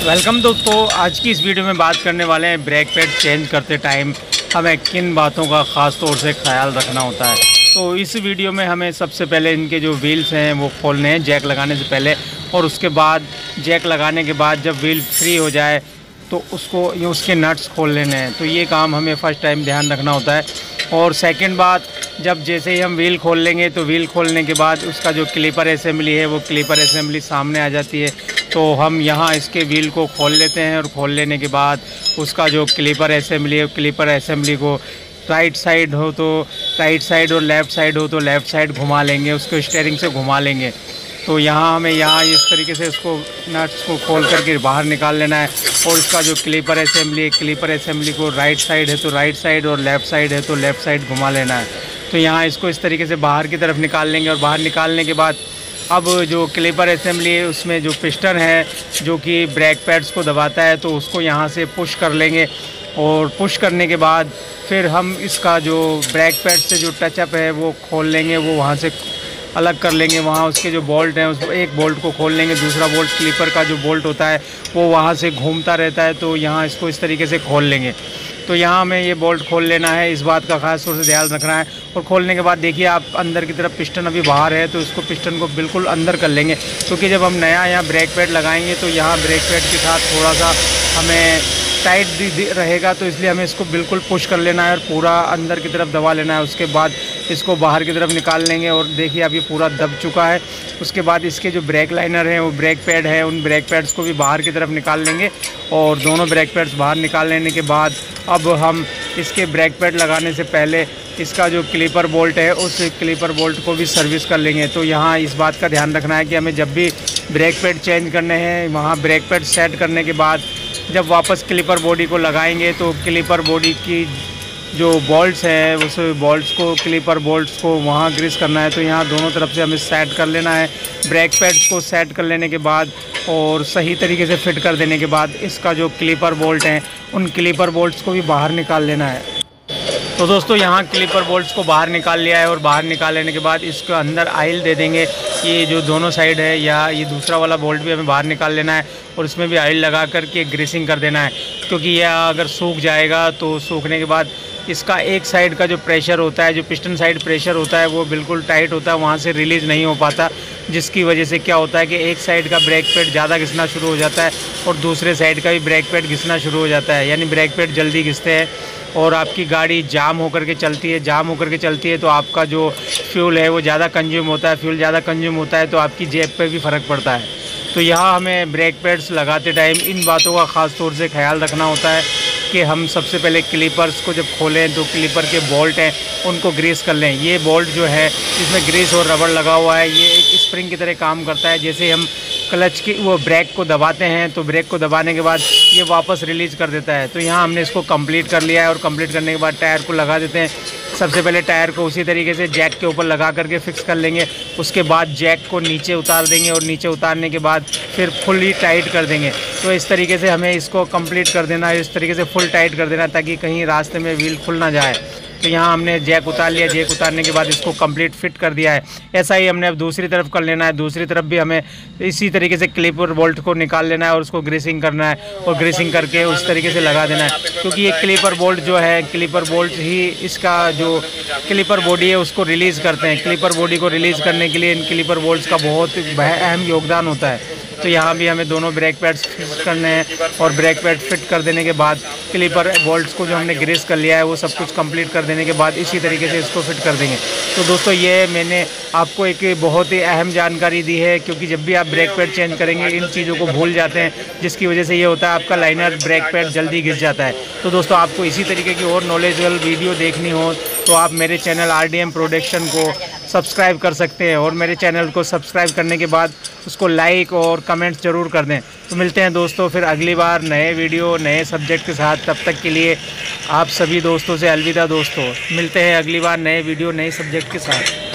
Welcome दोस्तों, आज की इस वीडियो में बात करने वाले हैं ब्रेक पैड चेंज करते टाइम हमें किन बातों का ख़ास तौर से ख्याल रखना होता है। तो इस वीडियो में हमें सबसे पहले इनके जो व्हील्स हैं वो खोलने हैं जैक लगाने से पहले, और उसके बाद जैक लगाने के बाद जब व्हील फ्री हो जाए तो उसको ये उसके नट्स खोल लेने हैं। तो ये काम हमें फ़र्स्ट टाइम ध्यान रखना होता है। और सेकंड बात, जब जैसे ही हम व्हील खोल लेंगे तो व्हील खोलने के बाद उसका जो क्लीपर असेंबली है वो क्लीपर असेंबली सामने आ जाती है। तो हम यहाँ इसके व्हील को खोल लेते हैं और खोल लेने के बाद उसका जो क्लीपर असेंबली है, क्लीपर असेंबली को राइट साइड हो तो राइट साइड और लेफ़्ट साइड हो तो लेफ़्ट साइड घुमा लेंगे, उसको स्टीयरिंग से घुमा लेंगे। तो यहाँ हमें इस तरीके से उसको नट्स को खोल करके बाहर निकाल लेना है। और इसका जो क्लीपर असेंबली है, क्लीपर असेंबली को राइट साइड है तो राइट साइड और लेफ़्ट साइड है तो लेफ़्ट साइड घुमा लेना है। तो यहाँ इसको इस तरीके से बाहर की तरफ निकाल लेंगे। और बाहर निकालने के बाद अब जो क्लीपर असेंबली है उसमें जो पिस्टन है जो कि ब्रेक पैड्स को दबाता है तो उसको यहाँ से पुश कर लेंगे। और पुश करने के बाद फिर हम इसका जो ब्रेक पैड से जो टचअप है वो खोल लेंगे, वो वहाँ से अलग कर लेंगे। वहाँ उसके जो बोल्ट हैं उस एक बोल्ट को खोल लेंगे, दूसरा बोल्ट क्लीपर का जो बोल्ट होता है वो वहाँ से घूमता रहता है। तो यहाँ इसको इस तरीके से खोल लेंगे। तो यहाँ हमें ये बोल्ट खोल लेना है, इस बात का ख़ास तौर से ध्यान रखना है। और खोलने के बाद देखिए आप अंदर की तरफ पिस्टन अभी बाहर है तो इसको पिस्टन को बिल्कुल अंदर कर लेंगे, क्योंकि जब हम नया यहाँ ब्रेक पैड लगाएंगे तो यहाँ ब्रेक पैड के साथ थोड़ा सा हमें टाइट रहेगा, तो इसलिए हमें इसको बिल्कुल पुश कर लेना है और पूरा अंदर की तरफ दबा लेना है। उसके बाद इसको बाहर की तरफ निकाल लेंगे और देखिए अब ये पूरा दब चुका है। उसके बाद इसके जो ब्रेक लाइनर हैं वो ब्रेक पैड है, उन ब्रेक पैड्स को भी बाहर की तरफ निकाल लेंगे। और दोनों ब्रेक पैड्स बाहर निकाल लेने के बाद अब हम इसके ब्रेक पैड लगाने से पहले इसका जो क्लीपर बोल्ट है उस क्लीपर बोल्ट को भी सर्विस कर लेंगे। तो यहाँ इस बात का ध्यान रखना है कि हमें जब भी ब्रेक पैड चेंज करने हैं वहाँ ब्रेक पैड सेट करने के बाद जब वापस क्लीपर बॉडी को लगाएंगे तो क्लीपर बॉडी की जो बोल्ट्स हैं उस बोल्ट्स को क्लीपर बोल्ट्स को वहाँ ग्रीस करना है। तो यहाँ दोनों तरफ से हमें सेट कर लेना है। ब्रेक पैड्स को सेट कर लेने के बाद और सही तरीके से फिट कर देने के बाद इसका जो क्लीपर बोल्ट हैं उन क्लीपर बोल्ट्स को भी बाहर निकाल लेना है। तो दोस्तों यहाँ क्लीपर बोल्ट्स को बाहर निकाल लिया है और बाहर निकाल लेने के बाद इसके अंदर आयल दे देंगे। ये जो दोनों साइड है या ये दूसरा वाला बोल्ट भी हमें बाहर निकाल लेना है और इसमें भी आयल लगा करके ग्रीसिंग कर देना है, क्योंकि यह अगर सूख जाएगा तो सूखने के बाद इसका एक साइड का जो प्रेशर होता है, जो पिस्टन साइड प्रेशर होता है वो बिल्कुल टाइट होता है, वहाँ से रिलीज़ नहीं हो पाता, जिसकी वजह से क्या होता है कि एक साइड का ब्रेक पैड ज़्यादा घिसना शुरू हो जाता है और दूसरे साइड का भी ब्रेक पैड घिसना शुरू हो जाता है। यानी ब्रेक पैड जल्दी घिसते हैं और आपकी गाड़ी जाम होकर के चलती है। जाम होकर के चलती है तो आपका जो फ्यूल है वो ज़्यादा कंज्यूम होता है। फ्यूल ज़्यादा कंज्यूम होता है तो आपकी जेब पे भी फ़र्क पड़ता है। तो यहाँ हमें ब्रेक पैड्स लगाते टाइम इन बातों का ख़ास तौर से ख्याल रखना होता है कि हम सबसे पहले क्लीपर्स को जब खोलें तो क्लीपर के बोल्ट हैं उनको ग्रीस कर लें। ये बोल्ट जो है इसमें ग्रीस और रबड़ लगा हुआ है, ये एक स्प्रिंग की तरह काम करता है। जैसे हम क्लच की वो ब्रेक को दबाते हैं तो ब्रेक को दबाने के बाद ये वापस रिलीज़ कर देता है। तो यहाँ हमने इसको कंप्लीट कर लिया है और कंप्लीट करने के बाद टायर को लगा देते हैं। सबसे पहले टायर को उसी तरीके से जैक के ऊपर लगा करके फिक्स कर लेंगे। उसके बाद जैक को नीचे उतार देंगे और नीचे उतारने के बाद फिर फुली टाइट कर देंगे। तो इस तरीके से हमें इसको कंप्लीट कर देना है, इस तरीके से फुल टाइट कर देना ताकि कहीं रास्ते में व्हील खुल ना जाए। तो यहाँ हमने जैक उतार लिया, जैक उतारने के बाद इसको कंप्लीट फिट कर दिया है। ऐसा ही हमने अब दूसरी तरफ कर लेना है। दूसरी तरफ भी हमें इसी तरीके से क्लीपर बोल्ट को निकाल लेना है और उसको ग्रीसिंग करना है और ग्रीसिंग करके उस तरीके से लगा देना है, क्योंकि ये क्लीपर बोल्ट जो है, क्लीपर बोल्ट ही इसका जो क्लीपर बॉडी है उसको रिलीज़ करते हैं। क्लीपर बॉडी को रिलीज़ करने के लिए इन क्लीपर बोल्ट्स का बहुत अहम योगदान होता है। तो यहाँ भी हमें दोनों ब्रेक पैड्स फिट करने हैं और ब्रेक पैड फिट कर देने के बाद क्लीपर बोल्ट्स को जो हमने ग्रीस कर लिया है वो सब कुछ कंप्लीट कर देने के बाद इसी तरीके से इसको फिट कर देंगे। तो दोस्तों ये मैंने आपको एक बहुत ही अहम जानकारी दी है, क्योंकि जब भी आप ब्रेक पैड चेंज करेंगे इन चीज़ों को भूल जाते हैं, जिसकी वजह से ये होता है आपका लाइनर ब्रेक पैड जल्दी घिस जाता है। तो दोस्तों आपको इसी तरीके की और नॉलेजेबल वीडियो देखनी हो तो आप मेरे चैनल RDM प्रोडक्शन को सब्सक्राइब कर सकते हैं और मेरे चैनल को सब्सक्राइब करने के बाद उसको लाइक और कमेंट्स ज़रूर कर दें। तो मिलते हैं दोस्तों फिर अगली बार नए वीडियो नए सब्जेक्ट के साथ। तब तक के लिए आप सभी दोस्तों से अलविदा दोस्तों। मिलते हैं अगली बार नए वीडियो नए सब्जेक्ट के साथ।